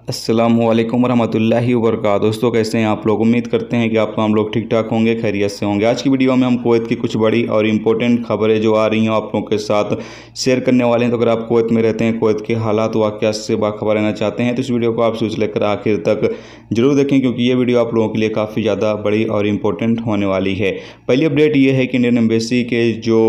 अस्सलामुअलैकुम वरहमतुल्लाहि वबरकातुहू। दोस्तों, कैसे हैं आप लोग? उम्मीद करते हैं कि आप तमाम लोग ठीक ठाक होंगे, खैरियत से होंगे। आज की वीडियो में हम कुवैत की कुछ बड़ी और इम्पोर्टेंट खबरें जो आ रही हैं आप लोगों के साथ शेयर करने वाले हैं। तो अगर आप कुवैत में रहते हैं, कुवैत के हालात वाक़यात से बाखबर रहना चाहते हैं तो इस वीडियो को आप शुरू से लेकर आखिर तक जरूर देखें, क्योंकि ये वीडियो आप लोगों के लिए काफ़ी ज़्यादा बड़ी और इम्पोर्टेंट होने वाली है। पहली अपडेट ये है कि इंडियन एम्बेसी के जो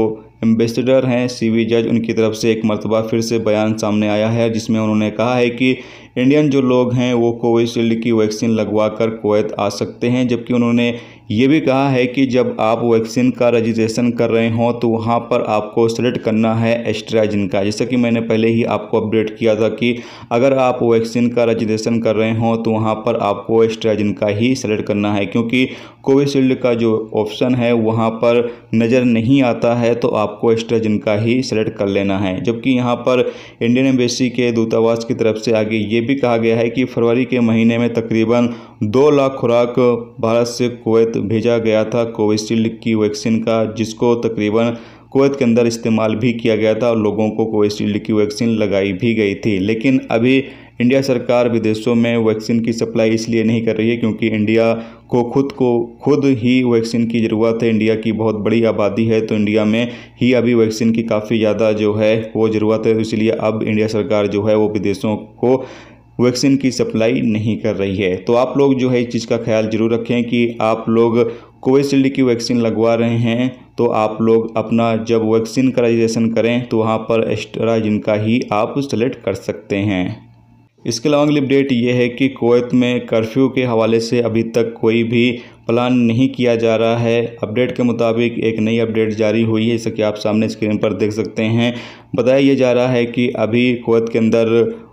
एम्बेसडर हैं सीवी जज, उनकी तरफ से एक मरतबा फिर से बयान सामने आया है, जिसमें उन्होंने कहा है कि इंडियन जो लोग हैं वो कोविशील्ड की वैक्सीन लगवा कर कुवैत आ सकते हैं। जबकि उन्होंने ये भी कहा है कि जब आप वैक्सीन का रजिस्ट्रेशन कर रहे हों तो वहाँ पर आपको सेलेक्ट करना है एस्ट्राजेनेका। जैसा कि मैंने पहले ही आपको अपडेट किया था कि अगर आप वैक्सीन का रजिस्ट्रेशन कर रहे हों तो वहाँ पर आपको एस्ट्राजेनेका ही सेलेक्ट करना है, क्योंकि कोविशील्ड का जो ऑप्शन है वहाँ पर नज़र नहीं आता है, तो आपको एस्ट्राजेनेका ही सेलेक्ट कर लेना है। जबकि यहाँ पर इंडियन एम्बेसी के दूतावास की तरफ से आगे ये भी कहा गया है कि फरवरी के महीने में तकरीबन 2 लाख खुराक भारत से कुवैत भेजा गया था कोविशील्ड की वैक्सीन का, जिसको तकरीबन कुवैत के अंदर इस्तेमाल भी किया गया था और लोगों को कोविशील्ड की वैक्सीन लगाई भी गई थी। लेकिन अभी इंडिया सरकार विदेशों में वैक्सीन की सप्लाई इसलिए नहीं कर रही है क्योंकि इंडिया को खुद ही वैक्सीन की ज़रूरत है। इंडिया की बहुत बड़ी आबादी है, तो इंडिया में ही अभी वैक्सीन की काफ़ी ज़्यादा जो है वो ज़रूरत है। तो इसलिए अब इंडिया सरकार जो है वो विदेशों को वैक्सीन की सप्लाई नहीं कर रही है। तो आप लोग जो है इस चीज़ का ख्याल जरूर रखें कि आप लोग कोविशील्ड की वैक्सीन लगवा रहे हैं तो आप लोग अपना जब वैक्सीन का रजिस्ट्रेशन करें तो वहाँ पर एस्ट्राजेनेका ही आप सेलेक्ट कर सकते हैं। इसके अलावा अगली अपडेट ये है कि कुवैत में कर्फ्यू के हवाले से अभी तक कोई भी प्लान नहीं किया जा रहा है। अपडेट के मुताबिक एक नई अपडेट जारी हुई है, जैसा कि आप सामने स्क्रीन पर देख सकते हैं। बताया ये जा रहा है कि अभी कुवैत के अंदर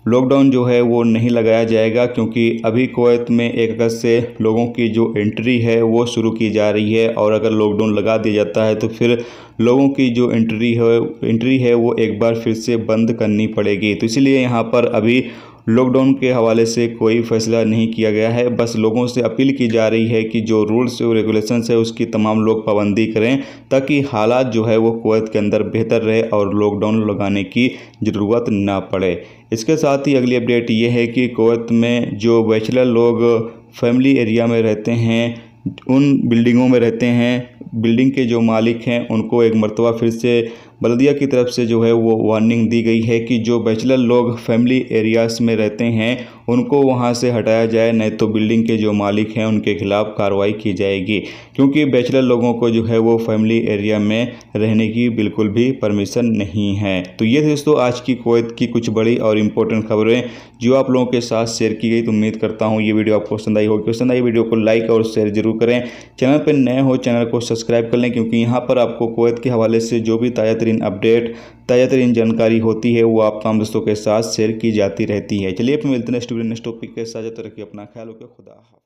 लॉकडाउन जो है वो नहीं लगाया जाएगा, क्योंकि अभी कुवैत में 1 अगस्त से लोगों की जो एंट्री है वो शुरू की जा रही है, और अगर लॉकडाउन लगा दिया जाता है तो फिर लोगों की जो एंट्री है वो एक बार फिर से बंद करनी पड़ेगी। तो इसलिए यहाँ पर अभी लॉकडाउन के हवाले से कोई फैसला नहीं किया गया है। बस लोगों से अपील की जा रही है कि जो रूल्स और रेगुलेशंस है उसकी तमाम लोग पाबंदी करें, ताकि हालात जो है वो कुवैत के अंदर बेहतर रहे और लॉकडाउन लगाने की ज़रूरत ना पड़े। इसके साथ ही अगली अपडेट ये है कि कुवैत में जो बैचलर लोग फैमिली एरिया में रहते हैं, उन बिल्डिंगों में रहते हैं, बिल्डिंग के जो मालिक हैं उनको एक मरतबा फिर से बल्दिया की तरफ से जो है वो वार्निंग दी गई है कि जो बैचलर लोग फैमिली एरियाज़ में रहते हैं उनको वहां से हटाया जाए, नहीं तो बिल्डिंग के जो मालिक हैं उनके खिलाफ कार्रवाई की जाएगी, क्योंकि बैचलर लोगों को जो है वो फैमिली एरिया में रहने की बिल्कुल भी परमिशन नहीं है। तो ये दोस्तों आज की कुवैत की कुछ बड़ी और इम्पोर्टेंट खबरें जो आप लोगों के साथ शेयर की गई। तो उम्मीद करता हूँ ये वीडियो आपको पसंद आई होगी। पसंद आई वीडियो को लाइक और शेयर जरूर करें। चैनल पर नए हो चैनल को सब्सक्राइब कर लें, क्योंकि यहाँ पर आपको कुवैत के हवाले से जो भी ताज़ा तरीन अपडेट, ताज़ा तरीन जानकारी होती है वो आप तमाम दोस्तों के साथ शेयर की जाती रहती है। चलिए फिर मिलते हैं नेक्स्ट टॉपिक के साथ। जब तक रखिए अपना ख्याल रखिए। खुदा हाफ़िज़।